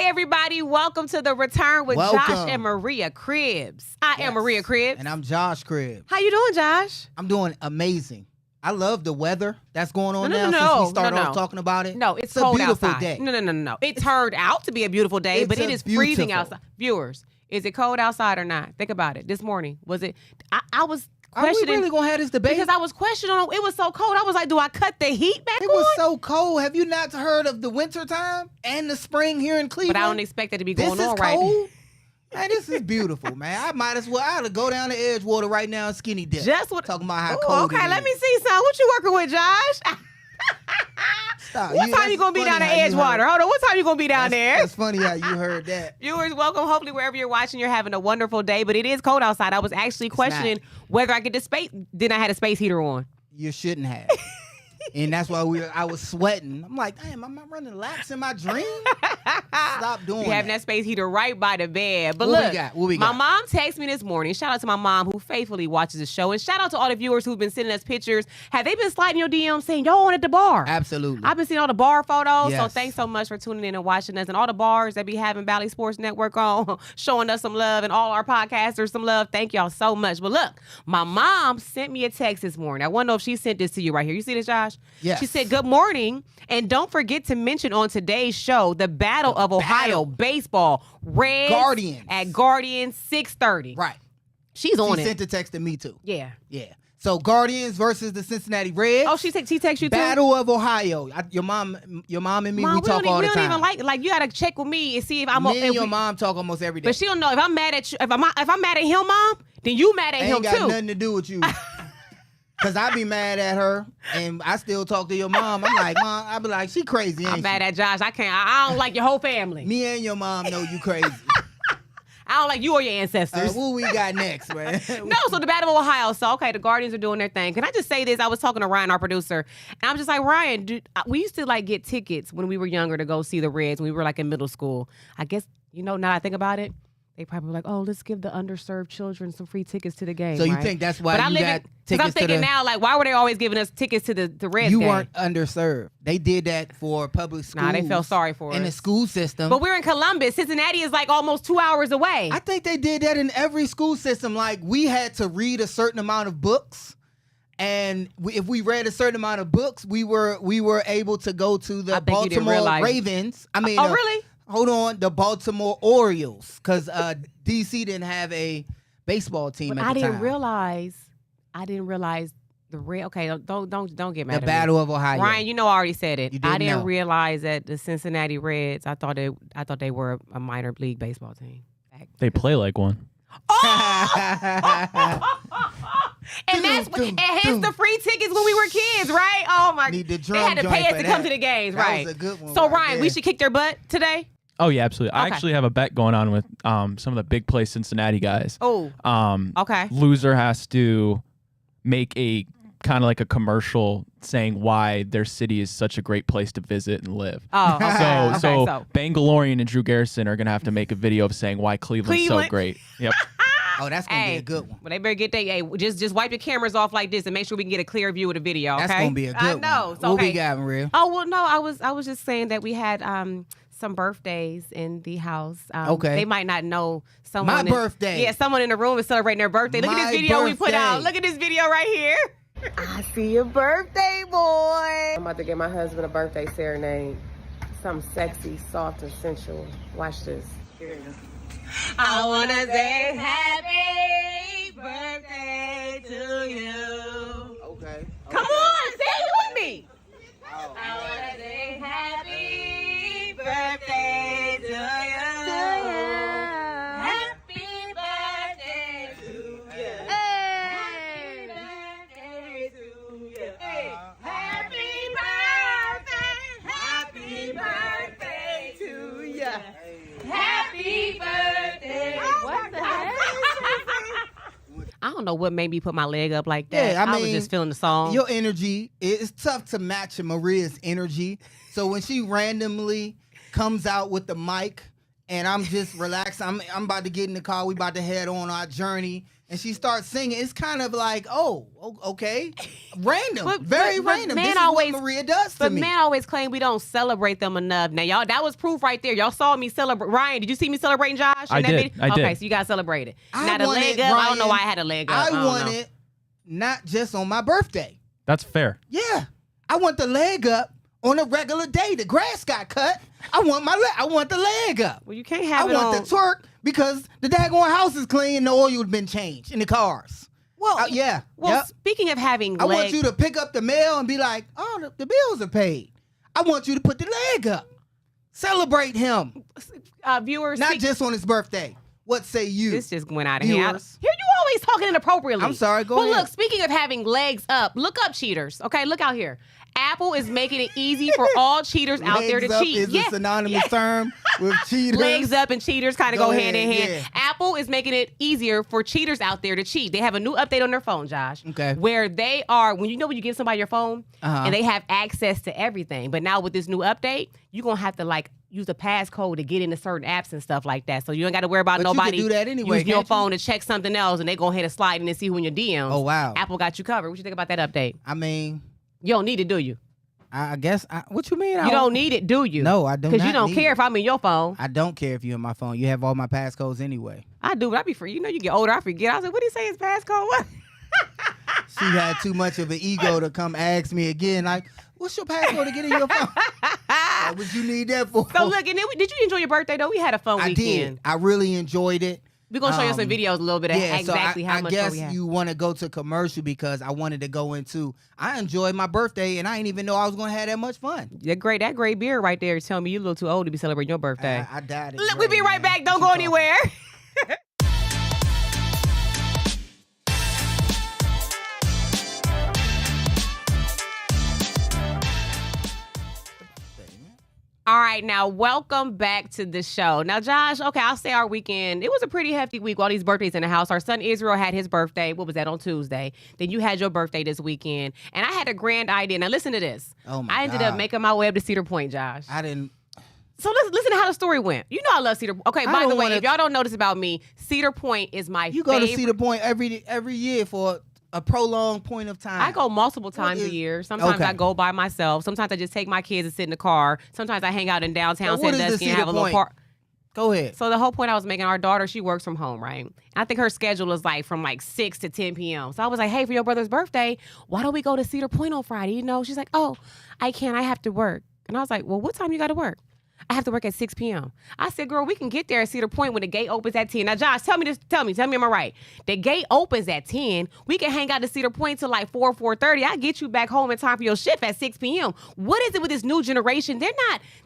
everybody. Welcome to the return with Josh and Maria Cribbs. I am Maria Cribbs. And I'm Josh Cribbs. How you doing, Josh? I'm doing amazing. I love the weather that's going on now since we started off talking about it. No, it's cold a beautiful outside. Day. No. It turned out to be a beautiful day, but it is freezing outside. Viewers, is it cold outside or not? Think about it. This morning, was it? I was questioning. Are we really going to have this debate? Because I was questioning. It was so cold. I was like, do I cut the heat back on? It was so cold. Have you not heard of the winter time and the spring here in Cleveland? But I don't expect that to be going on right now. Man, this is beautiful, man. I might as well. I ought to go down to Edgewater right now and skinny dip. Just what talking about how cold. Okay, let me see some. What you working with, Josh? Stop. What time you gonna be down at Edgewater? Hold on. What time you gonna be down there? That's funny how you heard that. Viewers, welcome. Hopefully, wherever you're watching, you're having a wonderful day. But it is cold outside. I was actually questioning whether I could the space. Then I had a space heater on. You shouldn't have. And that's why I was sweating. I'm like, damn, am I running laps in my dream? Stop doing that. You having that space heater right by the bed. But what look, we got? My mom texted me this morning. Shout out to my mom who faithfully watches the show. And shout out to all the viewers who've been sending us pictures. Have they been sliding your DMs saying, y'all on at the bar? Absolutely. I've been seeing all the bar photos. Yes. So thanks so much for tuning in and watching us. And all the bars that be having Valley Sports Network on, showing us some love, and all our podcasters some love. Thank y'all so much. But look, my mom sent me a text this morning. I want to know if she sent this to you right here. You see this, Josh? Yes. She said, good morning, and don't forget to mention on today's show the Battle of Ohio baseball Reds Guardians at Guardians 6:30. Right. She's on it. She sent the text to me too. Yeah. So Guardians versus the Cincinnati Reds. Oh, she texted you too. Battle of Ohio. Your mom and me, we talk all the time. We don't even like you gotta check with me and see if I'm. Me and your mom talk almost every day. But she don't know if I'm mad at you. If I'm mad at him, mom, then you mad at him too. Ain't got nothing to do with you. Cause I be mad at her, and I still talk to your mom. I'm like, Mom, I be like, she crazy. Ain't I'm mad at Josh. I don't like your whole family. Me and your mom know you crazy. I don't like you or your ancestors. What we got next, man? No, so the Battle of Ohio. So, okay, the Guardians are doing their thing. Can I just say this? I was talking to Ryan, our producer, and I'm just like, Ryan, we used to like get tickets when we were younger to go see the Reds when we were like in middle school. I guess, now that I think about it, they probably were like, oh, let's give the underserved children some free tickets to the game. So you think that's why you got tickets to the... Because I'm thinking now, like, why were they always giving us tickets to the Reds You game? weren't underserved. They did that for public schools. Nah, they felt sorry for us. In the school system. But we're in Columbus. Cincinnati is like almost 2 hours away. I think they did that in every school system. Like, we had to read a certain amount of books. And if we read a certain amount of books, we were able to go to the Baltimore Ravens. Oh, really? Hold on, the Baltimore Orioles, because DC didn't have a baseball team at the time. I didn't realize the real. Okay, don't get mad at me. The Battle of Ohio. Ryan, I already said it. I didn't realize that the Cincinnati Reds. I thought they were a minor league baseball team. They play like one. Oh! And hence the free tickets when we were kids, right? Oh my! They had to pay us to come to the games, right? That was a good one. So Ryan, we should kick their butt today. Oh yeah, absolutely. Okay. I actually have a bet going on with some of the big play Cincinnati guys. Oh. Okay. Loser has to make a kind of like a commercial saying why their city is such a great place to visit and live. Oh, okay. So Bangalorian and Drew Garrison are gonna have to make a video of saying why Cleveland's so great. Yep. Oh, that's gonna be a good one. Well, they better get just wipe your cameras off like this and make sure we can get a clear view of the video. Okay? That's gonna be a good one. I know. So, what we got, Maria? Oh well, no, I was just saying that we had some birthdays in the house. Okay. They might not know someone. My birthday. Yeah, someone in the room is celebrating their birthday. Look at this video we put out. Look at this video right here. I see your birthday, boy. I'm about to get my husband a birthday serenade. Something sexy, soft, and sensual. Watch this. Here you go. I want to say happy birthday to you. Okay. Come on, say it with me. Oh. I want to say happy birthday to you. Happy birthday to you. Hey. Happy birthday to you. Hey. Happy birthday to you. Happy birthday. What the heck? I don't know what made me put my leg up like that. Yeah, I mean, was just feeling the song. Your energy, it's tough to match Maria's energy. So when she randomly comes out with the mic and I'm just relaxed, I'm about to get in the car, we about to head on our journey, and she starts singing, it's kind of like, oh, okay, random, but random. This is what Maria does to me. But men always claim we don't celebrate them enough. Now, y'all, that was proof right there. Y'all saw me celebrate. Ryan, did you see me celebrating Josh? I did. Okay, so you got to celebrate it. Now, the leg up, Ryan, I don't know why I had a leg up. I want it not just on my birthday. That's fair. Yeah. I want the leg up on a regular day. The grass got cut. I want the leg up. Well, you can't have I want the twerk because the daggone house is clean and the oil has been changed in the cars. Well, yeah. Well, speaking of having I want you to pick up the mail and be like, oh, the bills are paid. I want you to put the leg up. Celebrate him. Viewers. Not just on his birthday. What say you? This just went out of hand. Viewers. Here you always talking inappropriately. I'm sorry, go ahead. Well, look, speaking of having legs up, look up cheaters. Okay, look out here. Apple is making it easy for all cheaters out there to cheat. Legs up is a synonymous term with cheaters. Legs up and cheaters kind of go hand in hand. Yeah. Apple is making it easier for cheaters out there to cheat. They have a new update on their phone, Josh. Okay. Where they are, when you give somebody your phone and they have access to everything. But now with this new update, you're going to have to use a passcode to get into certain apps and stuff like that. So you ain't got to worry about nobody you can do that anyway, using your phone to check something else and they go ahead and slide in and see who in your DMs. Oh, wow. Apple got you covered. What you think about that update? I mean, you don't need it, do you? I guess. What you mean? You don't need it, do you? No, I don't. Because you don't care if I'm in your phone. I don't care if you're in my phone. You have all my passcodes anyway. I do, but I be free. You know, you get older, I forget. I was like, what did he say his passcode was? She had too much of an ego to come ask me again. Like, what's your passcode to get in your phone? What would you need that for? So look, and then did you enjoy your birthday though? We had a fun weekend. I did. I really enjoyed it. We're going to show you some videos a little bit of exactly so how much fun we had. I guess you want to go to commercial because I wanted to go into, I enjoyed my birthday and I didn't even know I was going to have that much fun. That gray beard right there is telling me you're a little too old to be celebrating your birthday. I died. Look, we'll be right back. Don't go anywhere. All right, now welcome back to the show. Now, Josh, okay, I'll say our weekend. It was a pretty hefty week. All these birthdays in the house. Our son Israel had his birthday. What was that, on Tuesday? Then you had your birthday this weekend. And I had a grand idea. Now, listen to this. Oh, my I ended up making my way up to Cedar Point, Josh. I didn't. So listen to how the story went. You know I love Cedar Point. Okay, by the way, if y'all don't know this about me, Cedar Point is my favorite. You go to Cedar Point every year for a prolonged point of time. I go multiple times a year. Sometimes I go by myself. Sometimes I just take my kids and sit in the car. Sometimes I hang out in downtown Sandusky and have a little park. Go ahead. So the whole point I was making, our daughter, she works from home, right? I think her schedule is from 6 to 10 p.m. So I was like, hey, for your brother's birthday, why don't we go to Cedar Point on Friday? You know, she's like, oh, I can't. I have to work. And I was like, well, what time you got to work? I have to work at 6 p.m. I said, girl, we can get there at Cedar Point when the gate opens at 10. Now, Josh, tell me, am I right? The gate opens at 10. We can hang out at Cedar Point till 4:30. I get you back home in time for your shift at 6 p.m. What is it with this new generation? They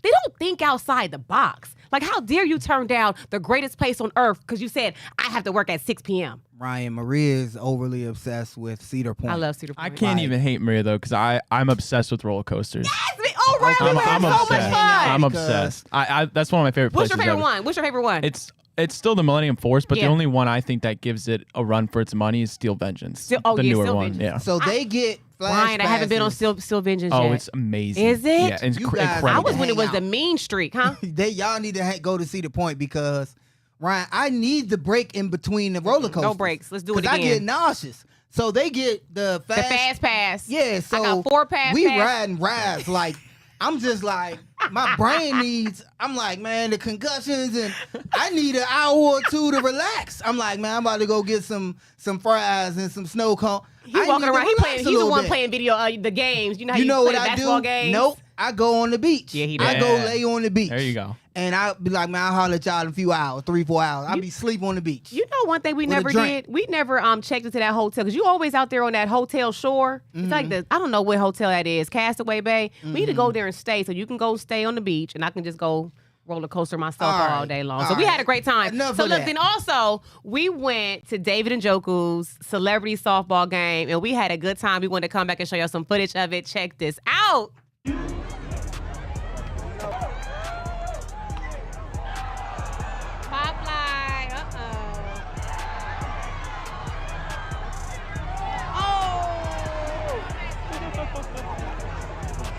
don't think outside the box. Like, how dare you turn down the greatest place on earth because you said, I have to work at 6 p.m. Ryan, Maria is overly obsessed with Cedar Point. I love Cedar Point. I can't even hate Maria, though, because I'm obsessed with roller coasters. Yes! Oh, Ryan, we had so much fun. I'm obsessed. That's one of my favorite places. What's your favorite one? It's still the Millennium Force, but the only one I think that gives it a run for its money is Steel Vengeance. The newer Steel one. Vengeance. Yeah. So they get Ryan, I haven't been on Steel Vengeance yet. Oh, it's amazing. Is it? Yeah, it's incredible. I was when it was the mean streak, huh? Y'all need to go to Cedar Point because, Ryan, I need the break in between the roller coasters. No breaks. Let's do it again. Because I get nauseous. So they get the fast pass. Yeah, so I got 4 fast we pass. riding rides like, I'm just like, my brain needs, I'm like, man, the concussions and I need an hour or two to relax. I'm like, man, I'm about to go get some fries and some snow cone. He's walking around. He's the one playing video, the games. You know how you play the basketball games? Nope. I go on the beach. Yeah, he does. I go lay on the beach. There you go. And I'll be like, man, I'll holler at y'all in a few hours, 3-4 hours. I'll be sleep on the beach. You know one thing we never did? We never checked into that hotel because you always out there on that hotel shore. Mm-hmm. It's like I don't know what hotel that is, Castaway Bay. Mm-hmm. We need to go there and stay so you can go stay on the beach and I can just go roller coaster myself all day long. So we had a great time. Then also we went to David Njoku's celebrity softball game and we had a good time. We wanted to come back and show you some footage of it. Check this out.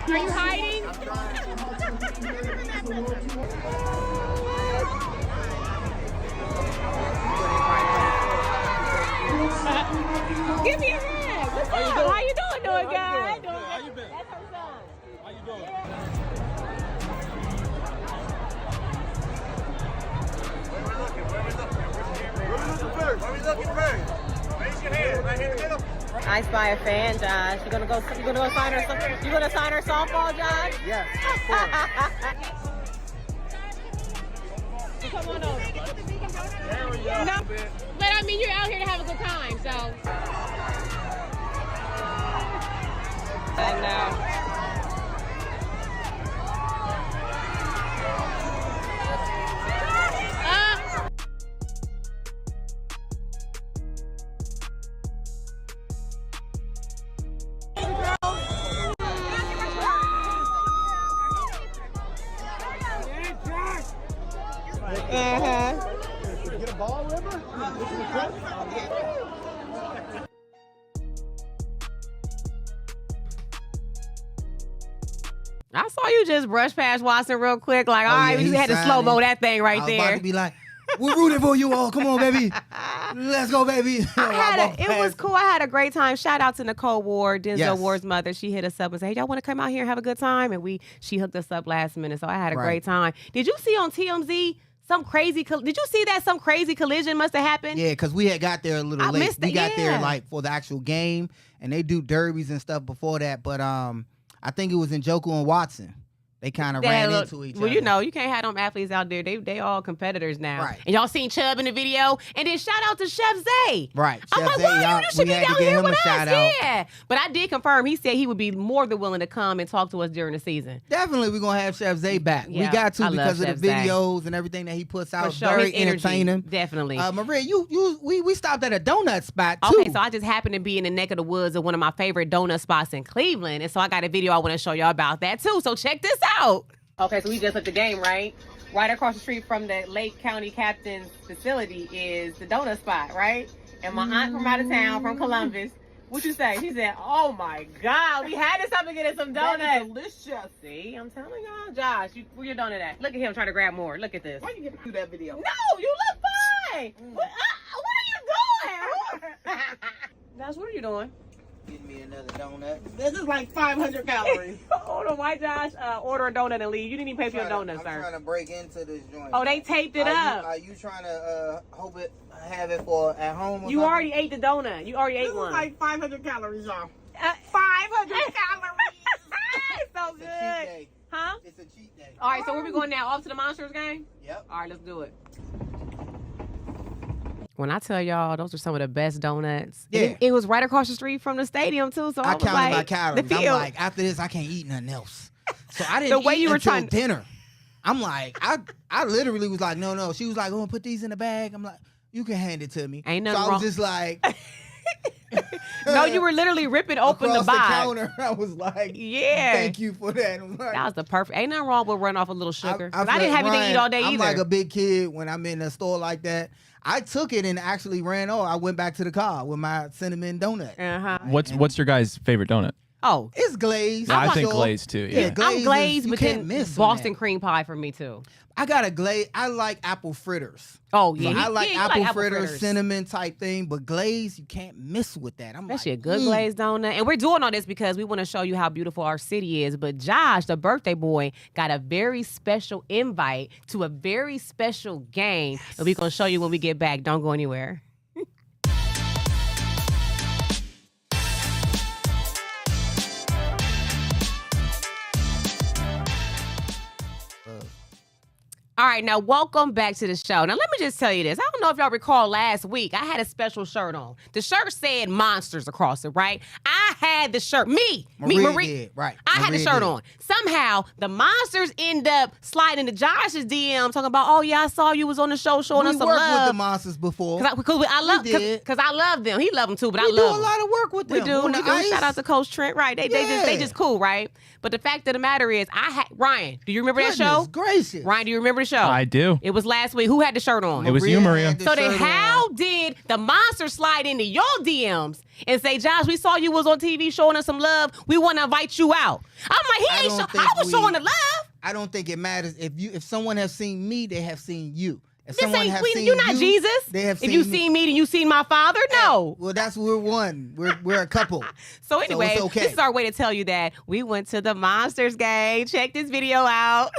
Are you hiding? Give me a hand. What's up? How you doing, guy? How you been? That's her son. How you doing? Where we looking first? Raise your hand. Right here in the middle. I spy a fan, Josh. You gonna go sign her? You gonna sign her softball, Josh? Yes. Come on over. There we go. No, but I mean, you're out here to have a good time, so. I know. Get a ball with her? I saw you just brush past Watson real quick. Like, all right, you had to slow-mo that thing right I was there. about to be like, we're rooting for you all. Come on, baby. Let's go, baby. It was cool. I had a great time. Shout out to Nicole Ward, Denzel Ward's mother. She hit us up and said, hey, y'all want to come out here and have a good time? And she hooked us up last minute. So I had a great time. Did you see on TMZ some crazy, did you see that some crazy collision must have happened? Yeah, because we had got there a little late. We got there yeah. like for the actual game, and they do derbies and stuff before that. But I think it was in Njoku and Watson. They kind of ran into each other. Well, you know, you can't have them athletes out there. They all competitors now. Right. And y'all seen Chubb in the video. And then shout out to Chef Zay. Right. I'm Chef like, Zay, well, you should be down here with us. Shout out. Yeah. But I did confirm. He said he would be more than willing to come and talk to us during the season. Definitely, we're going to have Chef Zay back. Yeah, we got to I because of love the Chef Zay. videos and everything that he puts out. For sure. Very His energy, entertaining. Definitely. Maria, we stopped at a donut spot, too. Okay, so I just happened to be in the neck of the woods of one of my favorite donut spots in Cleveland. And so I got a video I want to show y'all about that, too. So check this out. Okay, so we just at the game, right? Right across the street from the Lake County Captain's facility is the donut spot, right? And my aunt from out of town, from Columbus, what'd you say? She said, oh my God, we had to stop and get some donuts. That is delicious. See, I'm telling y'all, Josh, where your donut at? Look at him trying to grab more. Look at this. Why you get to do that video? No, you look fine. What are you doing? Josh, what are you doing? Give me another donut. This is like 500 calories. Hold on, why Josh order a donut and leave? You didn't even pay for your donut, sir. I'm trying to break into this joint. Oh, they taped it up. Are you trying to have it for at home? Or You something? already ate the donut. You already This ate is one. like 500 calories, y'all. 500 calories. It's so It's a cheat good. day. Huh? It's a cheat day. All right, so where we going now? Off to the Monsters game? Yep. All right, let's do it. When I tell y'all, those are some of the best donuts. Yeah. It was right across the street from the stadium, too. So I was counted like, my calories. the I'm field. like, after this, I can't eat nothing else. So I didn't The way eat you were until trying- dinner. I'm like, I literally was like, no. She was like, oh, put these in the bag. I'm like, you can hand it to me. Ain't so nothing I was wrong. just like, No, you were literally ripping open across the box. counter. I was like, Yeah. thank you for that. I was like, That was the perfect. Ain't nothing wrong with running off a little sugar. 'Cause I feel didn't have anything to eat all day I'm either. like a big kid when I'm in a store like that. I took it and actually ran off. I went back to the car with my cinnamon donut. Uh-huh. What's your guys' favorite donut? Oh, It's glazed. Yeah, I I'm think sure. glazed too. Yeah. glaze I'm glazed, you but can't then miss on Boston that. cream pie for me too. I got a glaze. I like apple fritters. Oh yeah, I like you apple fritters, cinnamon type thing, but glaze, you can't miss with that. I'm That's like, your good glazed donut. And we're doing all this because we want to show you how beautiful our city is. But Josh, the birthday boy, got a very special invite to a very special game that we're going to show you when we get back. Don't go anywhere. All right, now welcome back to the show. Now, let me just tell you this. I don't know if y'all recall last week, I had a special shirt on. The shirt said Monsters across it, right? I had the shirt. Maria did, right. I had the Maria shirt did. on. Somehow, the Monsters end up sliding into Josh's DM talking about, oh, yeah, I saw you was on the show showing us some We worked with the love. monsters before. Because I love them. He love them too, but I love them. We do a lot of work with them. We do. On the ice. Shout out to Coach Trent. Right. They just cool, right? But the fact of the matter is, Ryan, do you remember that show? Gracious. Ryan, do you remember the show? I do. It was last week. Who had the shirt on? It was you, Maria. had the So then shirt how on. did the monster slide into your DMs and say, Josh, we saw you was on TV showing us some love. We want to invite you out. I'm like, I was showing the love. I don't think it matters if someone has seen me, they have seen you. If someone has seen you're not Jesus. They have if you seen me, then you seen my Father. No. Well, we're one. We're a couple. So anyway, it's okay. This is our way to tell you that we went to the Monsters game. Check this video out.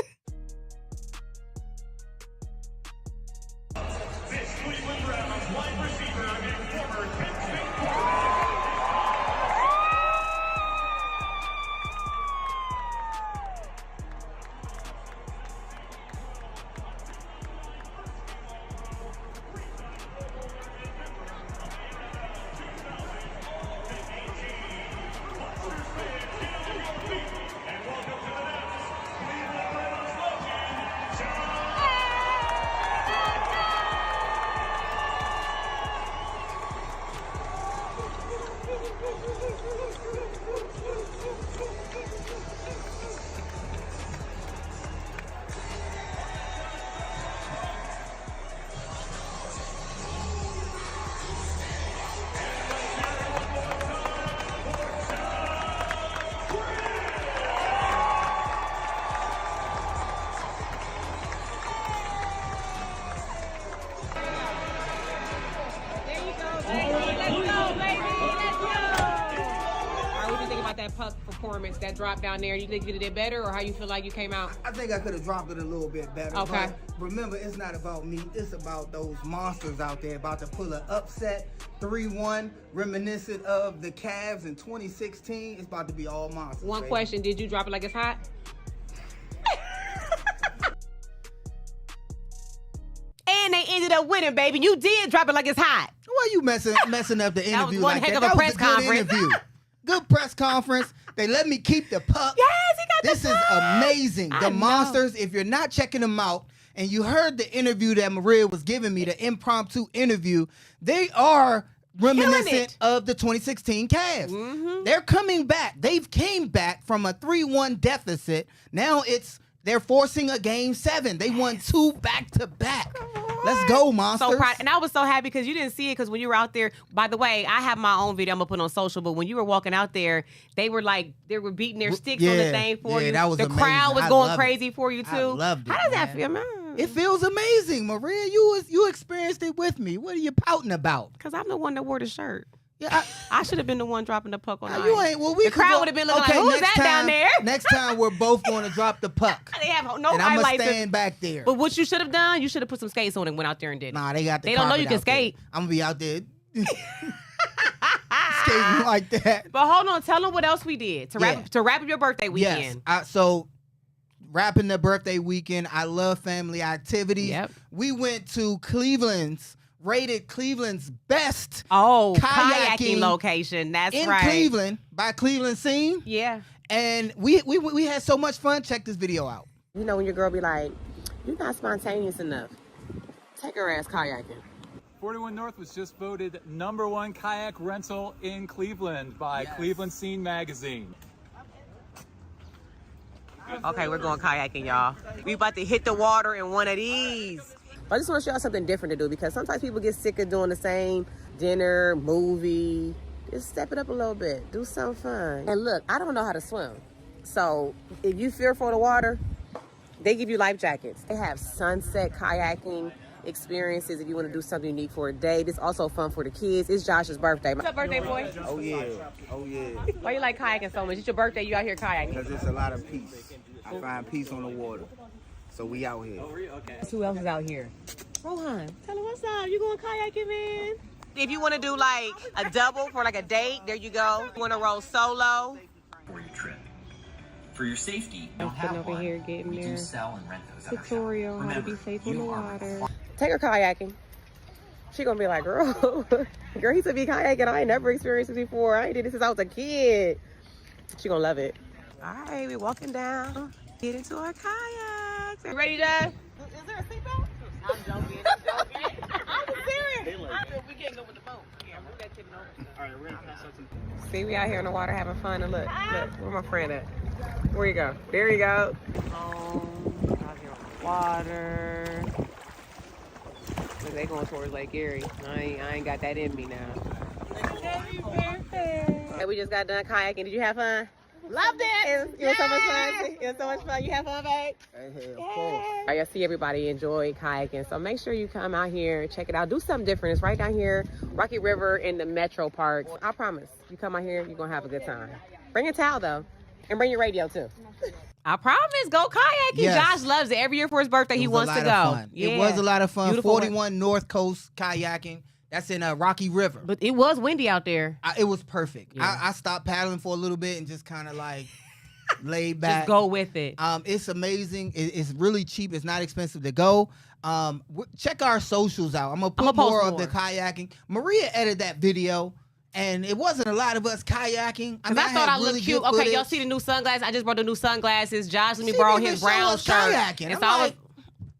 Performance that dropped down there, you think you did better, or how you feel like you came out? I think I could have dropped it a little bit better. Okay. But remember, it's not about me. It's about those monsters out there about to pull an upset 3-1, reminiscent of the Cavs in 2016. It's about to be all monsters. One question: did you drop it like it's hot? And they ended up winning, baby. You did drop it like it's hot. Why you messing up the interview? That was one like heck that? of a That press was a good conference. interview. Good press conference. They let me keep the puck. Yes, he got This the is puck. amazing. I The know. Monsters, if you're not checking them out, and you heard the interview that Maria was giving me, the impromptu interview, they are reminiscent of the 2016 Cavs. Mm-hmm. They're coming back. They've came back from a 3-1 deficit. Now they're forcing a game 7. They won 2 back-to-back. Let's go, Monsters. So proud. And I was so happy because you didn't see it, because when you were out there, by the way, I have my own video I'm going to put on social, but when you were walking out there, they were beating their sticks on the thing for you. That was the amazing. crowd was I going loved crazy for you, too. I loved it, How does that man. feel, man? It feels amazing, Maria. You experienced it with me. What are you pouting about? Because I'm the one that wore the shirt. Yeah, I should have been the one dropping the puck on the you ice. ain't. Well, we The crowd would have been looking like, who's that down there? Next time, we're both going to drop the puck. They have no And I'm going to highlights. stand back there. But what you should have done, you should have put some skates on and went out there and did it. Nah, they got the They don't know carpet you can out there. skate. I'm going to be out there skating like that. But hold on, tell them what else we did to wrap up your birthday weekend. Yes. So wrapping the birthday weekend, I love family activities. Yep. We went to rated Cleveland's best kayaking location. That's in right. Cleveland by Cleveland Scene. Yeah. And we had so much fun. Check this video out. You know when your girl be like, you're not spontaneous enough. Take her ass kayaking. 41 North was just voted #1 kayak rental in Cleveland by Cleveland Scene magazine. Okay, we're going kayaking, y'all. We about to hit the water in one of these. I just want to show y'all something different to do, because sometimes people get sick of doing the same dinner, movie. Just step it up a little bit. Do something fun. And look, I don't know how to swim. So if you fearful of the water, they give you life jackets. They have sunset kayaking experiences if you want to do something unique for a day. This is also fun for the kids. It's Josh's birthday. What's up, birthday boy? Oh yeah. Why you like kayaking so much? It's your birthday, you out here kayaking. Because it's a lot of peace. I find peace on the water. So we out here. Who else is out here? Rohan, tell him what's up. You going kayaking, man? If you want to do like a double for like a date, there you go. You want to roll solo? For your trip. For your safety, I'm sitting over here getting we there. do sell and rent those at our Tutorial, shop. how to be Remember, safe in the you are water. Take her kayaking. She gonna be like, girl, girl, he used to be kayaking. I ain't never experienced this before. I ain't did this since I was a kid. She gonna love it. All right, we walking down. Get into our kayaks. You ready, Dad? Is there a seatbelt? I'm joking. I'm serious. We can't go with the boat. Yeah, move that tipping over. All right, we're gonna pass out some. See, we out here in the water having fun. And look, where my friend at? Where you go? There you go. Out here on the water. Look, they going towards Lake Erie. I ain't got that in me now. Happy birthday. Hey, we just got done kayaking. Did you have fun? Loved it. It was so much fun. It was so much fun. You have fun, babe? Of course. I see everybody enjoy kayaking, so make sure you come out here and check it out. Do something different. It's right down here, Rocky River in the Metro Park. I promise, you come out here, you're going to have a good time. Bring a towel, though, and bring your radio, too. I promise, go kayaking. Yes. Josh loves it. Every year for his birthday, he wants to go. Yeah. It was a lot of fun. Beautiful 41 North Coast kayaking. That's in Rocky River. But it was windy out there. It was perfect. Yeah. I stopped paddling for a little bit and just kind of like laid back. Just go with it. It's amazing. It's really cheap. It's not expensive to go. Check our socials out. I'm going to put more of the kayaking. Maria edited that video. And it wasn't a lot of us kayaking. I thought I looked cute. Okay, y'all see the new sunglasses? I just brought the new sunglasses. Josh, let me borrow his brown shirt. Kayaking. And so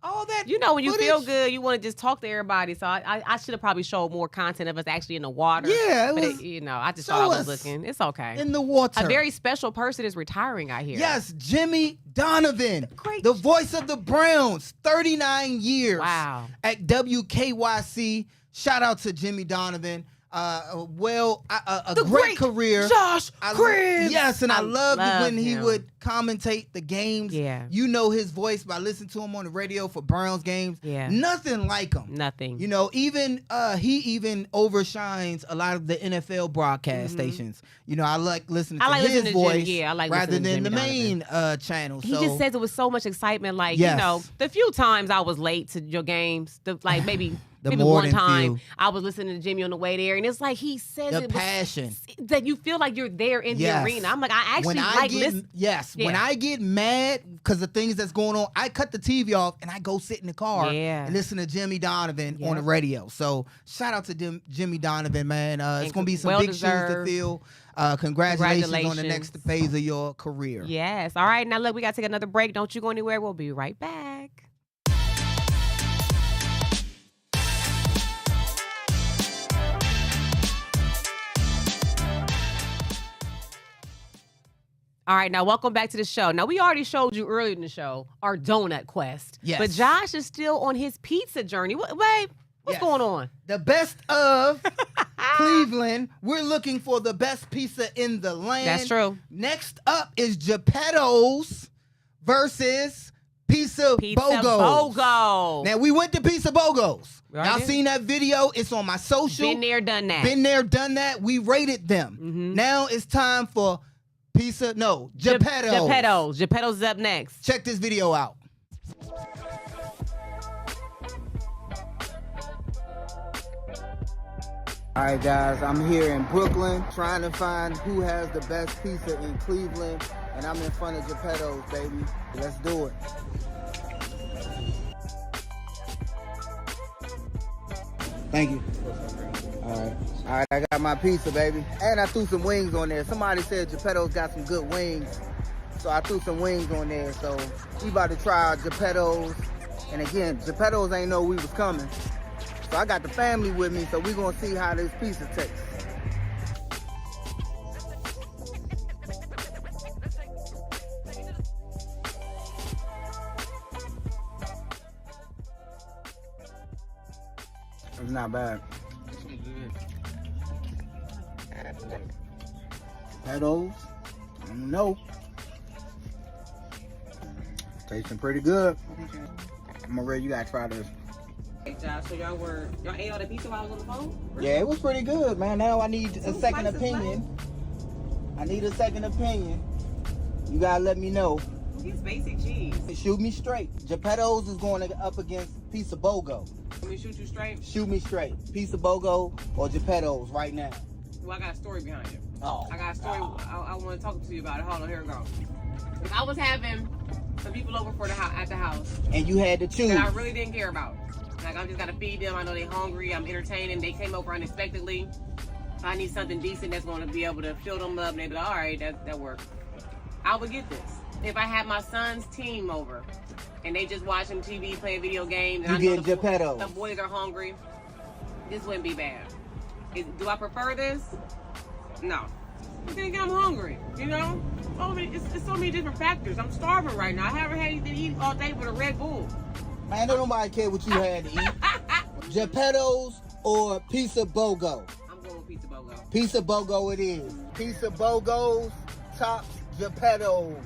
all that. You know, when you feel good, you want to just talk to everybody. So I should have probably showed more content of us actually in the water. Yeah, but I just thought I was looking. It's okay. In the water. A very special person is retiring, I hear. Yes, Jimmy Donovan, the voice of the Browns, 39 years. Wow. At WKYC. Shout out to Jimmy Donovan. A great career. Josh Cribbs. Yes, and I loved it when he would commentate the games. Yeah. You know his voice by listening to him on the radio for Browns games. Yeah. Nothing like him. Nothing. You know, even he even overshines a lot of the NFL broadcast stations. You know, I like listening to his voice rather than the main channel. He just says it with so much excitement. Like, you know, the few times I was late to your games, maybe one time I was listening to Jimmy on the way there, and it's like he says the passion that you feel like you're there in the arena. I'm like, I actually listen. Yes, when I get mad because of things that's going on, I cut the TV off and I go sit in the car and listen to Jimmy Donovan on the radio. So shout out to Jimmy Donovan, man. It's gonna be some big shoes to fill. Congratulations on the next phase of your career. Yes. All right, now look, we gotta take another break. Don't you go anywhere. We'll be right back. All right, now welcome back to the show. Now, we already showed you earlier in the show our donut quest. Yes. But Josh is still on his pizza journey. Babe, what's going on? The best of Cleveland. We're looking for the best pizza in the land. That's true. Next up is Geppetto's versus Pizza BOGO's. Now, we went to Pizza BOGO's. Y'all seen that video? It's on my social. Been there, done that. Been there, done that. We rated them. Now it's time for Geppetto's. Geppetto's is up next. Check this video out. All right, guys, I'm here in Brooklyn trying to find who has the best pizza in Cleveland, and I'm in front of Geppetto's, baby. Let's do it. Thank you. All right, I got my pizza, baby. And I threw some wings on there. Somebody said Geppetto's got some good wings, so I threw some wings on there. So we about to try out Geppetto's. And again, Geppetto's ain't know we was coming. So I got the family with me, so we gonna see how this pizza tastes. It's not bad. Geppetto's, I don't know. Tasting pretty good. Maria, you gotta try this. Hey, Josh, so y'all ate all the pizza while I was on the phone? Really? Yeah, it was pretty good, man. Now I need a second opinion. I need a second opinion. You gotta let me know. It's basic cheese. Shoot me straight. Geppetto's is going up against Pizza BOGO. Let me shoot you straight? Shoot me straight. Pizza BOGO or Geppetto's right now. Well, I got a story behind it. Oh. I got a story. I want to talk to you about it. Hold on, here we go. If I was having some people over at the house, and you had to choose, that I really didn't care about. Like, I just gotta feed them. I know they're hungry. I'm entertaining. They came over unexpectedly. So I need something decent that's going to be able to fill them up. And they be like, all right, that works. I would get this. If I had my son's team over and they just watching TV, playing video games, and you I know Geppetto's. The boys are hungry, this wouldn't be bad. Do I prefer this? No. I think I'm hungry, you know? It's so many different factors. I'm starving right now. I haven't had anything to eat all day with a Red Bull. Man, don't nobody care what you had to eat. Geppetto's or Pizza BOGO? I'm going with Pizza BOGO. Pizza BOGO it is. Pizza BOGO's tops Geppettos.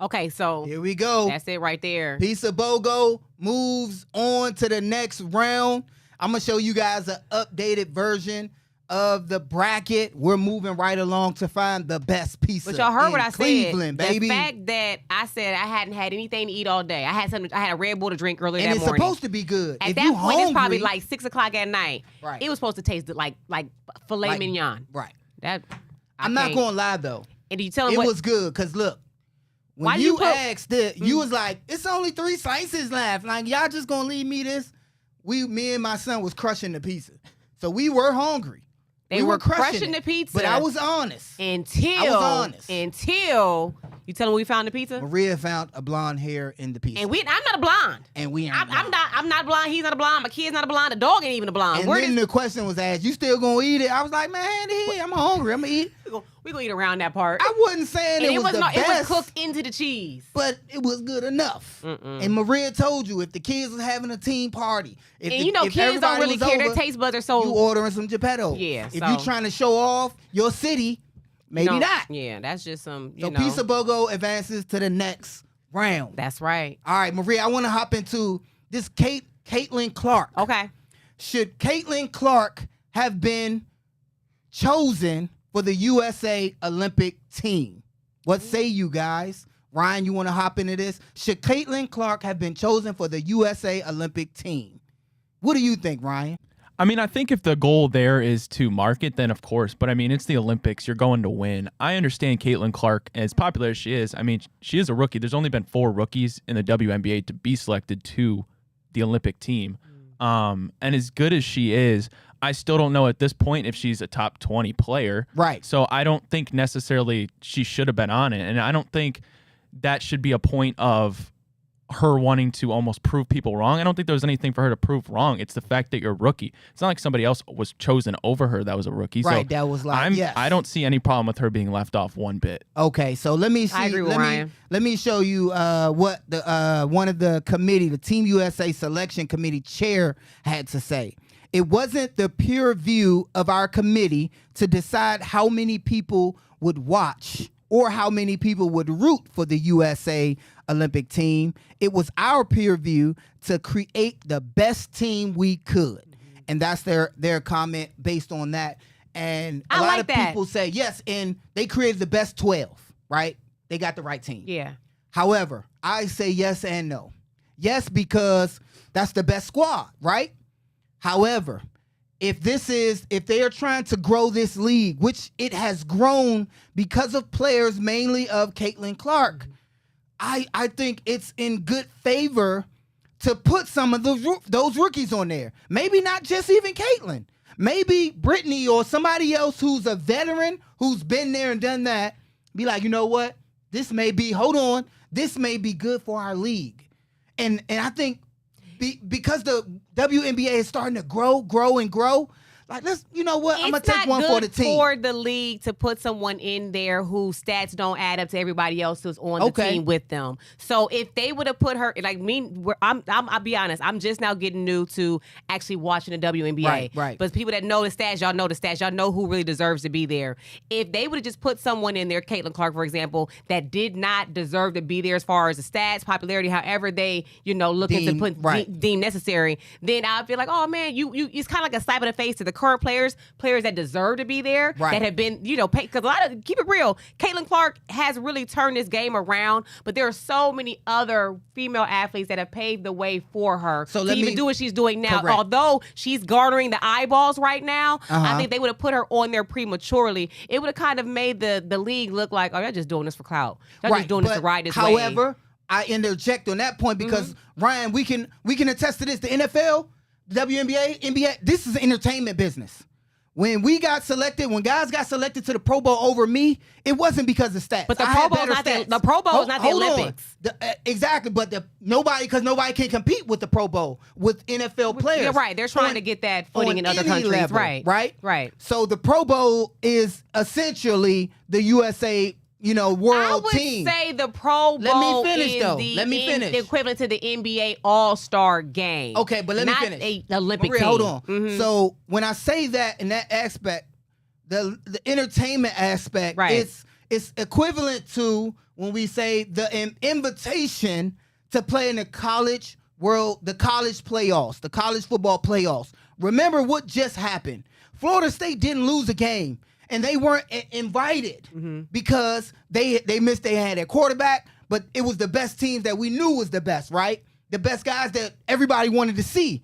Okay, so here we go. That's it right there. Pizza BOGO moves on to the next round. I'm going to show you guys an updated version of the bracket. We're moving right along to find the best pizza. But y'all heard what I Cleveland, said. baby. The fact that I said I hadn't had anything to eat all day. I had a Red Bull to drink earlier and that morning. And it's supposed to be good. At if that you point, hungry, it's probably like 6 o'clock at night. Right. It was supposed to taste like filet mignon. Right. I'm not going to lie, though. And you tell them it was good, because look, when you asked it, you was like, it's only 3 slices left. Like, y'all just going to leave me this? Me and my son was crushing the pizza. So we were hungry. They were crushing the pizza. But I was honest. Until you tell them we found the pizza. Maria found a blonde hair in the pizza. And I'm not a blonde. And we ain't I'm not blonde. He's not a blonde. My kid's not a blonde. The dog ain't even a blonde. And then the question was asked, you still gonna eat it? I was like, man, I'm hungry. I'm gonna eat. We gonna eat around that part. I wasn't saying it was the best. It was cooked into the cheese. But it was good enough. And Maria told you, if the kids was having a team party, if kids don't really care. Their taste buds are so... You ordering some Geppettos. Yeah. If you trying to show off your city, maybe not. Yeah, that's just some, So Pizza BOGO advances to the next round. That's right. All right, Maria, I want to hop into this Caitlyn Clark. Okay. Should Caitlyn Clark have been chosen for the USA Olympic team? What say you guys? Ryan, you want to hop into this? Should Caitlyn Clark have been chosen for the USA Olympic team? What do you think, Ryan? I mean, I think if the goal there is to market, then of course. But I mean, it's the Olympics. You're going to win. I understand Caitlyn Clark, as popular as she is. I mean, she is a rookie. There's only been 4 rookies in the WNBA to be selected to the Olympic team. And as good as she is, I still don't know at this point if she's a top 20 player. Right. So I don't think necessarily she should have been on it. And I don't think that should be a point of her wanting to almost prove people wrong. I don't think there was anything for her to prove wrong. It's the fact that you're a rookie. It's not like somebody else was chosen over her that was a rookie. Right, so that was like, yes. I don't see any problem with her being left off one bit. Okay, so let me see. I agree with Ryan. Let me show you what the one of the committee, the Team USA Selection Committee chair had to say. It wasn't the pure view of our committee to decide how many people would watch or how many people would root for the USA Olympic team. It was our peer view to create the best team we could. And that's their comment based on that. And a lot of people say, yes, and they created the best 12, right? They got the right team. Yeah. However, I say yes and no. Yes, because that's the best squad, right? However, if they are trying to grow this league, which it has grown because of players mainly of Caitlyn Clark, I think it's in good favor to put some of those rookies on there. Maybe not just even Caitlyn. Maybe Brittany or somebody else who's a veteran, who's been there and done that, be like, you know what? This may be good for our league. And I think because the WNBA is starting to grow, like, you know what? I'm going to take one for the team. It's not good for the league to put someone in there whose stats don't add up to everybody else who's on the team with them. So if they would have put her, like me, I'll be honest, I'm just now getting new to actually watching the WNBA. Right. But people that know the stats, y'all know the stats. Y'all know who really deserves to be there. If they would have just put someone in there, Caitlyn Clark, for example, that did not deserve to be there as far as the stats, popularity, however they, look into deem necessary, then I'd feel like, oh man, it's kind of like a slap in the face to the current players that deserve to be there, that have been, because a lot of, keep it real, Caitlyn Clark has really turned this game around, but there are so many other female athletes that have paved the way for her to even do what she's doing now. Correct. Although she's garnering the eyeballs right now, I think they would have put her on there prematurely. It would have kind of made the league look like, oh, you're just doing this for clout. You're just doing this to ride this wave. However, I interject on that point because, Ryan, we can attest to this. The NFL, WNBA, NBA, this is an entertainment business. When guys got selected to the Pro Bowl over me, it wasn't because of stats. But the Pro Bowl is not the Olympics. Exactly, but nobody can compete with the Pro Bowl with NFL players. You're right. They're trying to get that footing in other countries. Level, right. So the Pro Bowl is essentially the USA world team. I would say the Pro Bowl is the equivalent to the NBA All-Star game. Okay, but let me finish. Not an Olympic team. Hold on. So when I say that in that aspect, the entertainment aspect, it's equivalent to when we say the invitation to play in the college playoffs, the college football playoffs. Remember what just happened. Florida State didn't lose a game, and they weren't invited because they missed. They had their quarterback, but it was the best teams that we knew was the best, right? The best guys that everybody wanted to see.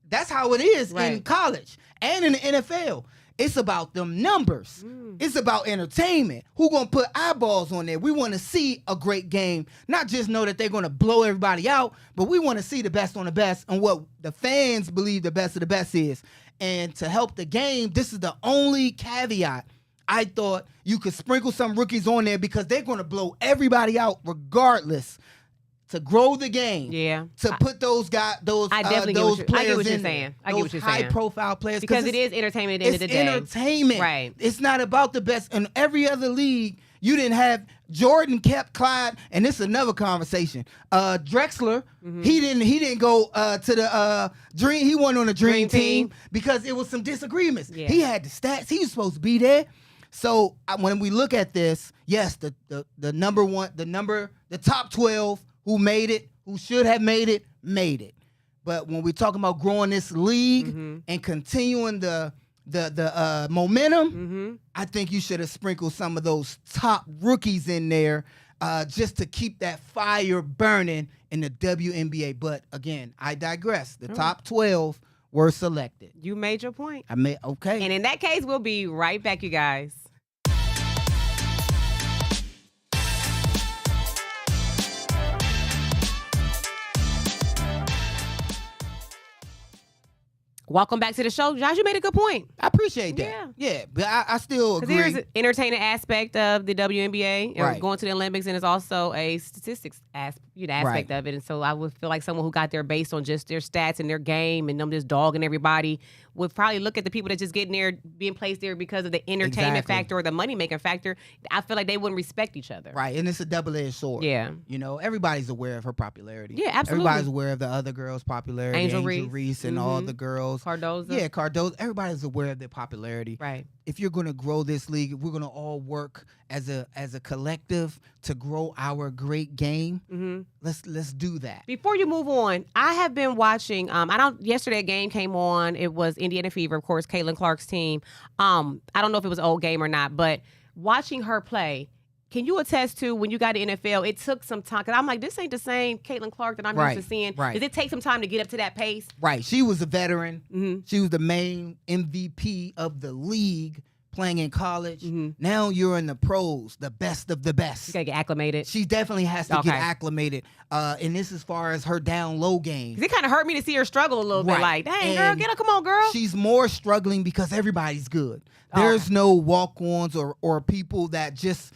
That's how it is in college and in the NFL. It's about them numbers. It's about entertainment. Who gonna put eyeballs on there? We want to see a great game, not just know that they're gonna blow everybody out, but we want to see the best on the best and what the fans believe the best of the best is. And to help the game, this is the only caveat. I thought you could sprinkle some rookies on there because they're gonna blow everybody out regardless. To grow the game, to put those guys, those players in there, those high-profile players, because it is entertainment at the end of the day. It's entertainment, right? It's not about the best. In every other league, you didn't have Jordan kept Clyde, and this is another conversation. Drexler, he didn't go to the dream. He wasn't on the dream team because it was some disagreements. Yeah. He had the stats. He was supposed to be there. So when we look at this, yes, the number one, the top 12. Who made it, who should have made it. But when we're talking about growing this league and continuing the momentum, I think you should have sprinkled some of those top rookies in there just to keep that fire burning in the WNBA. But again, I digress. The top 12 were selected. You made your point. Okay. And in that case, we'll be right back, you guys. Welcome back to the show. Josh, you made a good point. I appreciate that. Yeah, but I still agree. There's an entertaining aspect of the WNBA, right. Going to the Olympics, and it's also a statistics aspect of it. And so I would feel like someone who got there based on just their stats and their game and them just dogging everybody would probably look at the people that just getting there, being placed there because of the entertainment factor or the money-making factor. I feel like they wouldn't respect each other. Right, and it's a double-edged sword. Yeah. You know, everybody's aware of her popularity. Yeah, absolutely. Everybody's aware of the other girls' popularity. Angel Reese and all the girls. Cardozo. Yeah, Cardozo. Everybody's aware of their popularity. Right. If you're going to grow this league, we're going to all work as a collective to grow our great game. Let's do that. Before you move on, I have been watching. Yesterday a game came on. It was Indiana Fever, of course, Caitlyn Clark's team. I don't know if it was an old game or not, but watching her play. Can you attest to when you got to NFL, it took some time? Because I'm like, this ain't the same Caitlyn Clark that I'm used to seeing. Right. Did it take some time to get up to that pace? Right. She was a veteran. She was the main MVP of the league playing in college. Now you're in the pros, the best of the best. You got to get acclimated. She definitely has to get acclimated. And this as far as her down low game. It kind of hurt me to see her struggle a little bit. Like, dang, girl, get up, come on, girl. She's more struggling because everybody's good. There's no walk-ons or people that just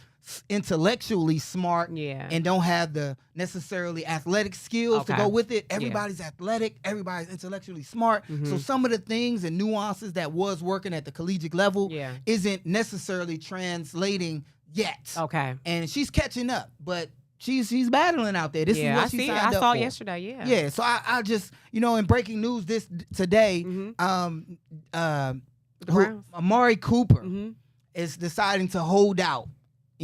intellectually smart and don't have the necessarily athletic skills to go with it. Everybody's athletic, everybody's intellectually smart. So some of the things and nuances that was working at the collegiate level isn't necessarily translating yet. Okay. And she's catching up, but she's battling out there. This is what she signed up for. I saw yesterday, Yeah, so I just, in breaking news today, Amari Cooper is deciding to hold out.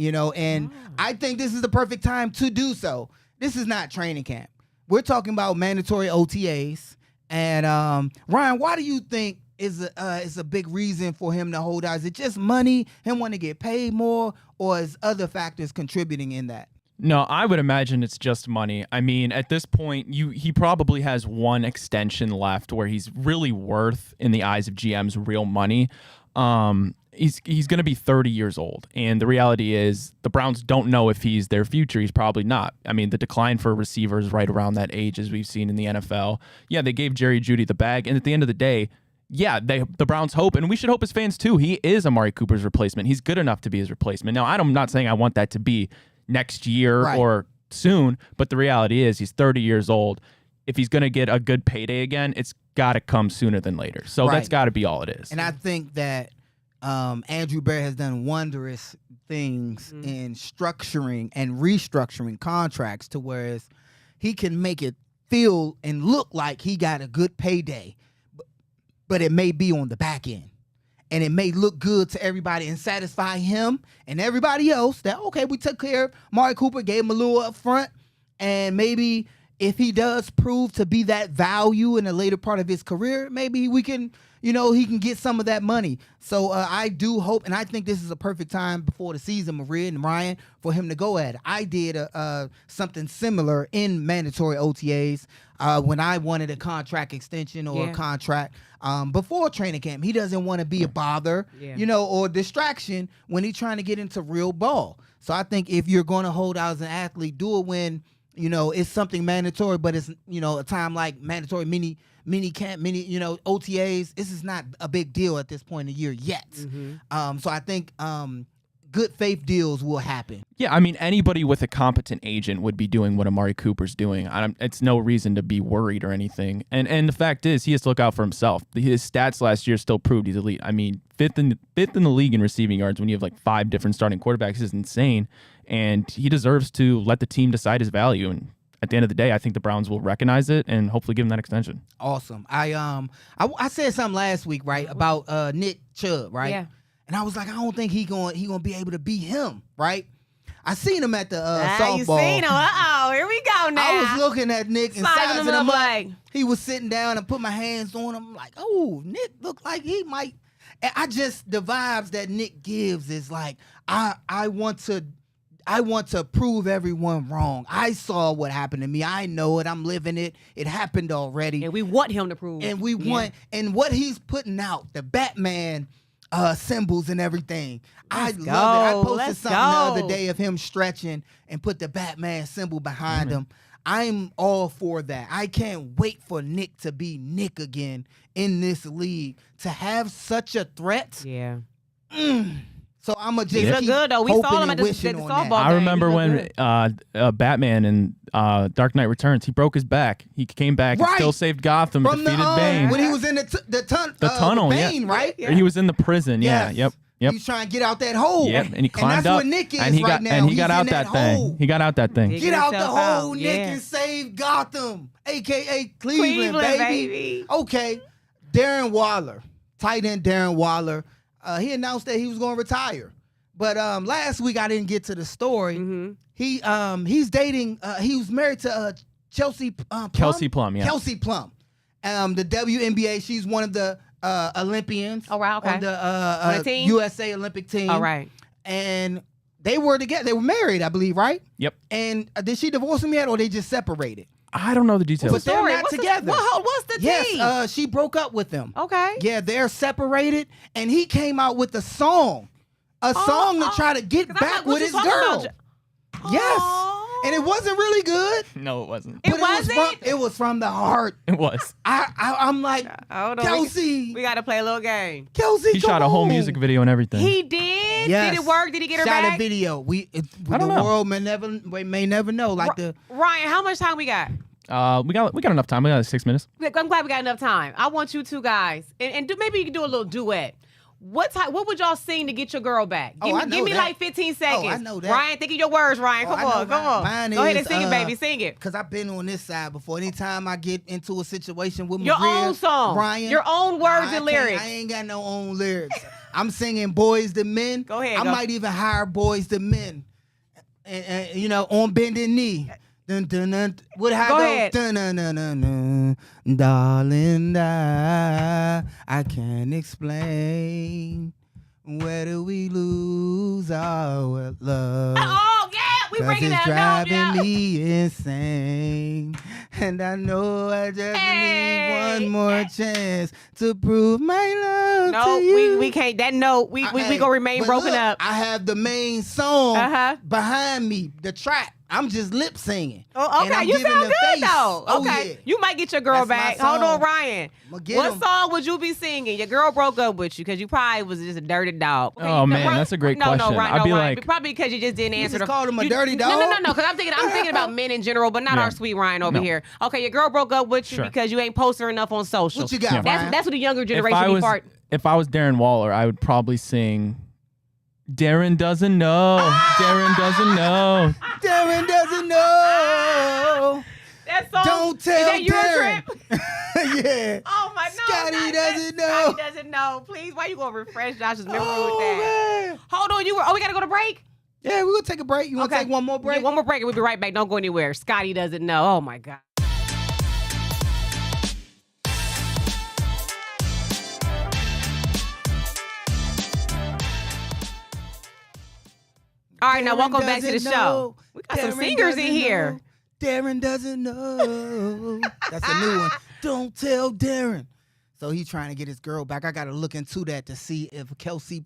And I think this is the perfect time to do so. This is not training camp. We're talking about mandatory OTAs. And Ryan, why do you think is a big reason for him to hold out? Is it just money, him wanting to get paid more, or is other factors contributing in that? No, I would imagine it's just money. I mean, at this point, he probably has one extension left where he's really worth, in the eyes of GMs, real money. He's going to be 30 years old, and the reality is the Browns don't know if he's their future. He's probably not. I mean, the decline for receivers right around that age, as we've seen in the NFL. Yeah, they gave Jerry Jeudy the bag, and at the end of the day, the Browns hope, and we should hope as fans too, he is Amari Cooper's replacement. He's good enough to be his replacement. Now, I'm not saying I want that to be next year or soon, but the reality is he's 30 years old. If he's going to get a good payday again, it's got to come sooner than later. So that's got to be all it is. And I think that Andrew Bear has done wondrous things in structuring and restructuring contracts to where he can make it feel and look like he got a good payday, but it may be on the back end. and it may look good to everybody and satisfy him and everybody else that, okay, we took care of Amari Cooper, gave him a little up front, and maybe if he does prove to be that value in the later part of his career, maybe we can, he can get some of that money. So I do hope, and I think this is a perfect time before the season, Maria and Ryan, for him to go at it. I did something similar in mandatory OTAs when I wanted a contract extension or a contract before training camp. He doesn't want to be a bother, or distraction when he's trying to get into real ball. So I think if you're going to hold out as an athlete, do it when it's something mandatory, but it's, a time like mandatory mini camp, OTAs. This is not a big deal at this point in the year yet. So I think good faith deals will happen. Yeah, I mean, anybody with a competent agent would be doing what Amari Cooper's doing. It's no reason to be worried or anything. And the fact is, he has to look out for himself. His stats last year still proved he's elite. I mean, fifth in the league in receiving yards when you have like 5 different starting quarterbacks is insane. And he deserves to let the team decide his value. And at the end of the day, I think the Browns will recognize it and hopefully give him that extension. Awesome. I said something last week, right, about Nick Chubb, right? Yeah. And I was like, I don't think he gonna be able to beat him, right? I seen him at the softball. You seen him? Here we go now. I was looking at Nick and sizing him up. He was sitting down and put my hands on him. Like, oh, Nick looked like he might. And the vibes that Nick gives is like, I want to prove everyone wrong. I saw what happened to me. I know it. I'm living it. It happened already. And we want him to prove. And we want, and what he's putting out, the Batman symbols and everything. I love it. I posted something the other day of him stretching and put the Batman symbol behind him. I'm all for that. I can't wait for Nick to be Nick again in this league. To have such a threat. Yeah. So I'm going to just keep good, though. We saw him at the softball game. I remember when Batman in Dark Knight Returns, he broke his back. He came back and still saved Gotham and defeated Bane. When he was in the tunnel, Bane, right? Yeah. He was in the prison, Yep. He's trying to get out that hole. Yep, and he climbed and that's up. Where Nick is and he got, now. And he got out that thing. He got out that thing. Get out the hole, Nick, and save Gotham, a.k.a. Cleveland, baby. Okay, Darren Waller, tight end Darren Waller. He announced that he was going to retire. But last week I didn't get to the story. He's dating. He was married to Chelsea Plum. Kelsey Plum, yeah. Kelsey Plum. The WNBA. She's one of the Olympians. Oh, right, okay. On the USA Olympic team. All right. And they were together. They were married, I believe, right? Yep. And did she divorce him yet, or they just separated? I don't know the details. But they're not together. What's the tea? Yes, she broke up with him. Okay. Yeah, they're separated, and he came out with a song to try to get back with his girl. Yes. And it wasn't really good. No, it wasn't. It was from the heart. It was. I'm like, Kelsey. We got to play a little game. Kelsey, he shot a whole music video and everything. He did? Yes. Did it work? Did he get her back? Shot a video. The world may never know. Ryan, how much time we got? We got enough time. We got 6 minutes. I'm glad we got enough time. I want you two guys, and maybe you can do a little duet. What would y'all sing to get your girl back? Give me like 15 seconds. Oh, I know that. Ryan, think of your words, Ryan. Come on. Go ahead and sing it, baby. Sing it. Because I've been on this side before. Anytime I get into a situation with your own song, Ryan, your own words and lyrics. I ain't got no own lyrics. I'm singing Boys to Men. Go ahead. I might even hire Boys to Men. And on bended knee. Dun, dun, dun. What I go ahead. Dun, dun, dun, dun, dun. Darling, I can't explain. Where do we lose our love? Oh, yeah, we bringing that up. It's driving me insane. And I know I just need one more chance to prove my love to you. No, we can't. That note, we gonna remain broken up. I have the main song behind me, the track. I'm just lip singing. Oh, okay. You sound good though. Okay. Yeah. You might get your girl back. Hold on, Ryan. What song would you be singing? Your girl broke up with you because you probably was just a dirty dog. Okay, oh man, that's a great question. No, Ryan, I'd be like, probably because you just didn't answer. You just called him a dirty dog. No. Because I'm thinking about men in general, but not our sweet Ryan over here. Okay, your girl broke up with you because you ain't posting enough on social. What you got, Ryan? That's what the younger generation part. If I was Darren Waller, I would probably sing. Darren doesn't know. Darren doesn't know. Darren doesn't know. That song. Don't tell Is that your Darren. trip? Yeah. Oh my Scotty doesn't know. Scotty doesn't know. Please, why you gonna refresh Josh's memory with that? Man. Hold on, we gotta go to break? Yeah, we're gonna take a break. You wanna take one more break? Yeah, one more break and we'll be right back. Don't go anywhere. Scotty doesn't know. Oh my God. All right, now welcome back to the show. We got some singers in here. Darren doesn't know. That's a new one. Don't tell Darren. So he's trying to get his girl back. I got to look into that to see if Kelsey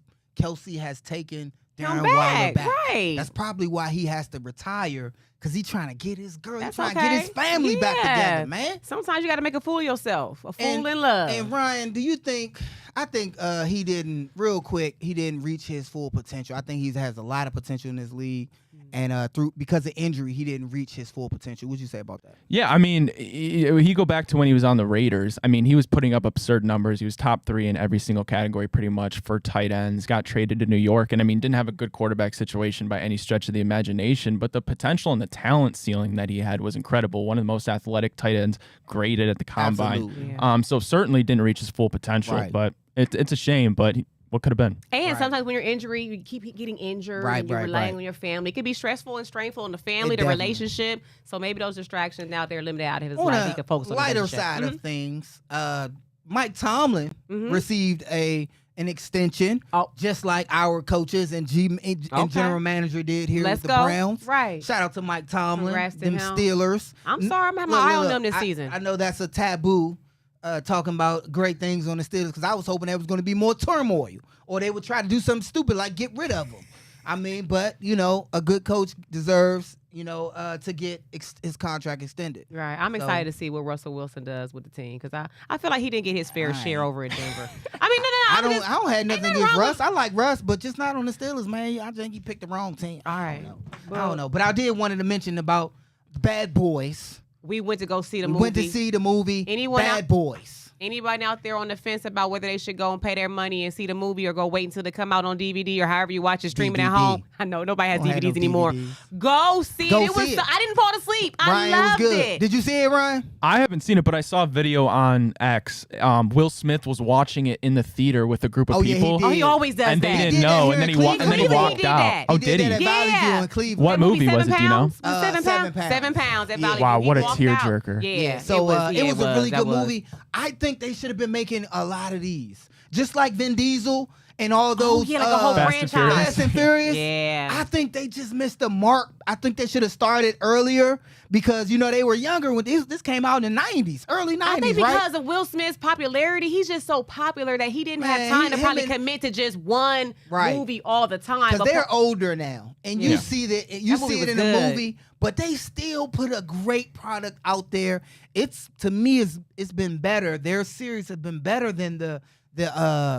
has taken Darren Waller back. Right. That's probably why he has to retire, because he's trying to get his girl. He's trying to get his family back together, man. Sometimes you got to make a fool of yourself. A fool in love. And Ryan, do you think... I think he didn't reach his full potential. I think he has a lot of potential in this league. And because of injury, he didn't reach his full potential. What'd you say about that? Yeah, I mean, he go back to when he was on the Raiders. I mean, he was putting up absurd numbers. He was top 3 in every single category pretty much for tight ends, got traded to New York, and I mean, didn't have a good quarterback situation by any stretch of the imagination, but the potential and the talent ceiling that he had was incredible. One of the most athletic tight ends graded at the combine. So certainly didn't reach his full potential, but it's a shame, but what could have been? And sometimes when you're injured, you keep getting injured and you're relying on your family. It could be stressful and strainful in the family, the relationship. So maybe those distractions now they're limited out of his life. He could focus on the lighter side of things. Mike Tomlin received an extension, just like our coaches and general manager did here with the Browns. Right. Shout out to Mike Tomlin, Congrats to them him. Steelers. I'm sorry, I'm having my eye on them this season. I know that's a taboo. Talking about great things on the Steelers, because I was hoping there was going to be more turmoil, or they would try to do something stupid like get rid of them. I mean, but a good coach deserves to get his contract extended. Right. I'm excited to see what Russell Wilson does with the team, because I feel like he didn't get his fair share over in Denver. I mean, I don't have nothing against Russ. I like Russ, but just not on the Steelers, man. I think he picked the wrong team. All right. I don't know, but I did wanted to mention about Bad Boys. We went to go see the movie. We went to see the movie Bad Boys. Anybody out there on the fence about whether they should go and pay their money and see the movie, or go wait until they come out on DVD or however you watch it, streaming at home? I know nobody has DVDs anymore. Go see it. I didn't fall asleep. I loved it. Did you see it, Ryan? I haven't seen it, but I saw a video on X. Will Smith was watching it in the theater with a group of people. Yeah, he always does and that. And they didn't know, and then he walked out. Oh, did he? In Cleveland. What movie was it, do you know? 7 pounds. 7 pounds at Valley View. Wow, what a tearjerker. Yeah. So it was a really good movie. I think they should have been making a lot of these, just like Vin Diesel and all those like a whole franchise. Fast and Furious. Yeah. I think they just missed the mark. I think they should have started earlier, because they were younger when this came out in the 90s, early 90s. I think because of Will Smith's popularity, he's just so popular that he didn't have time to probably commit to just one movie all the time. Because they're older now, and you see that see it in the movie, but they still put a great product out there. To me, it's been better. Their series has been better than the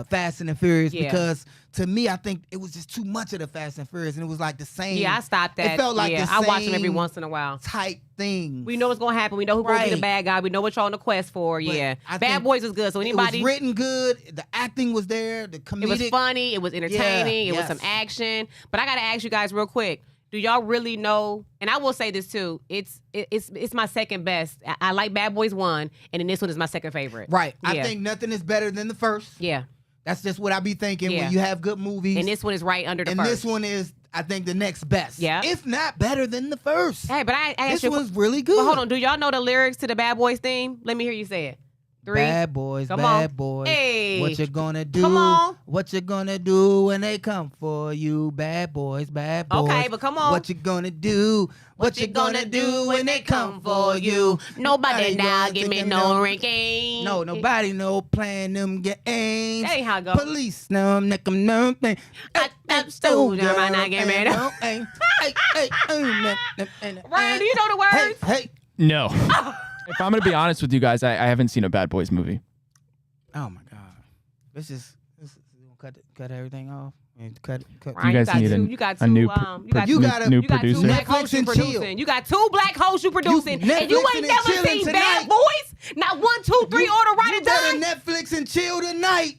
Fast and the Furious, because to me, I think it was just too much of the Fast and Furious, and it was like the same. Yeah, I stopped that. It felt like the same. I watch them every once in a while. Type thing. We know what's gonna happen. We know who's gonna be the bad guy. We know what y'all on the quest for. Bad Boys was good. So anybody, it was written good. The acting was there. The comedic. It was funny. It was entertaining. It was some action. But I gotta ask you guys real quick. Do y'all really know? And I will say this too. It's my second best. I like Bad Boys 1, and then this one is my second favorite. Right. I think nothing is better than the first. Yeah. That's just what I be thinking when you have good movies. And this one is right under the first. And this one is, I think, the next best. Yeah. If not better than the first. Hey, but I asked this one's really good. But hold on. Do y'all know the lyrics to the Bad Boys theme? Let me hear you say it. 3. Bad boys, bad boys. Hey. What you gonna do? Come on. What you gonna do when they come for you? Bad boys, bad boys. Okay, but come on. What you gonna do? What you gonna do when they come for you? Nobody now give me no ranking. No, nobody no playing them games. That ain't how it goes. Police no neck them no thing. Ryan, do you know the words? Hey. No. If I'm going to be honest with you guys, I haven't seen a Bad Boys movie. Oh, my God. Let's cut everything off. And cut. Ryan, you guys need a new producer. Two black hosts you producing. You got 2 black hosts you producing. And you ain't never seen Bad Boys? Not 1, 2, 3 order right and done? You better Netflix and chill tonight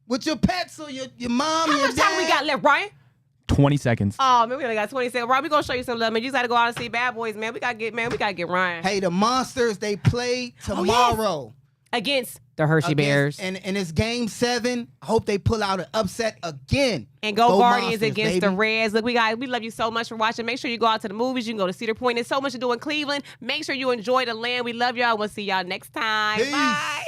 with your pets or your mom, your dad. How much time we got left, Ryan? 20 seconds. Oh, man, we only got 20 seconds. Ryan, we gonna show you some love, man. You just gotta go out and see Bad Boys, man. We gotta get Ryan. Hey, the Monsters, they play tomorrow. against the Hershey Bears. And it's game 7. I hope they pull out an upset again. And go Guardians Monsters, against baby. the Reds. Look, we love you so much for watching. Make sure you go out to the movies. You can go to Cedar Point. There's so much to do in Cleveland. Make sure you enjoy the land. We love y'all. We'll see y'all next time. Peace. Bye.